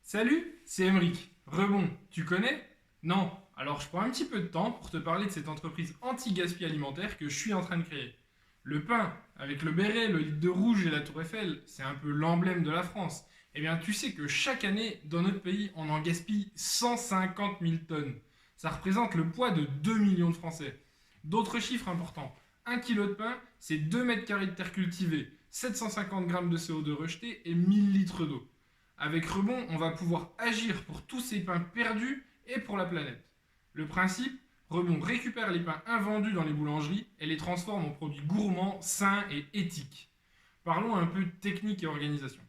Salut, c'est Emeric. Rebond, tu connais? Non. Alors je prends un petit peu de temps pour te parler de cette entreprise anti-gaspi alimentaire que je suis en train de créer. Le pain, avec le béret, le litre de rouge et la tour Eiffel, c'est un peu l'emblème de la France. Eh bien tu sais que chaque année, dans notre pays, on en gaspille 150 000 tonnes. Ça représente le poids de 2 millions de Français. D'autres chiffres importants. 1 kilo de pain, c'est 2 mètres carrés de terre cultivée, 750 grammes de CO2 rejetés et 1000 litres d'eau. Avec Rebond, on va pouvoir agir pour tous ces pains perdus et pour la planète. Le principe, Rebond récupère les pains invendus dans les boulangeries et les transforme en produits gourmands, sains et éthiques. Parlons un peu de technique et organisation.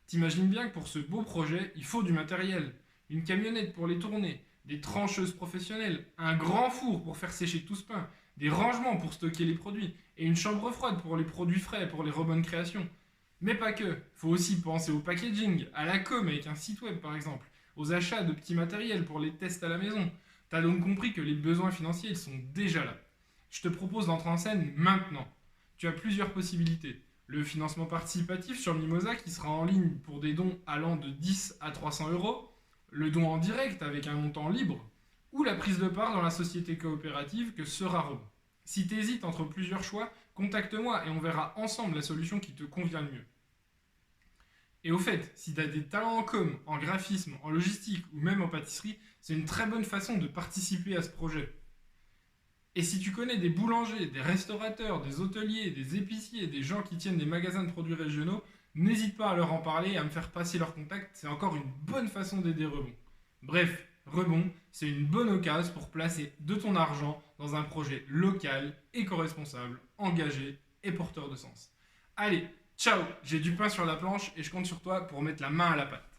T'imagines bien que pour ce beau projet, il faut du matériel. Une camionnette pour les tourner, des trancheuses professionnelles, un grand four pour faire sécher tout ce pain, des rangements pour stocker les produits et une chambre froide pour les produits frais, pour les rebonnes créations. Mais pas que, faut aussi penser au packaging, à la com avec un site web par exemple, aux achats de petits matériels pour les tests à la maison. T'as donc compris que les besoins financiers ils sont déjà là. Je te propose d'entrer en scène maintenant. Tu as plusieurs possibilités. Le financement participatif sur Mimosa qui sera en ligne pour des dons allant de 10 à 300 euros, le don en direct avec un montant libre, ou la prise de part dans la société coopérative que sera Rebond. Si tu hésites entre plusieurs choix, contacte-moi et on verra ensemble la solution qui te convient le mieux. Et au fait, si tu as des talents en com, en graphisme, en logistique ou même en pâtisserie, c'est une très bonne façon de participer à ce projet. Et si tu connais des boulangers, des restaurateurs, des hôteliers, des épiciers, des gens qui tiennent des magasins de produits régionaux, n'hésite pas à leur en parler et à me faire passer leur contact, c'est encore une bonne façon d'aider Rebond. Bref, Rebond, c'est une bonne occasion pour placer de ton argent dans un projet local, éco-responsable, engagé et porteur de sens. Allez, ciao, j'ai du pain sur la planche et je compte sur toi pour mettre la main à la pâte.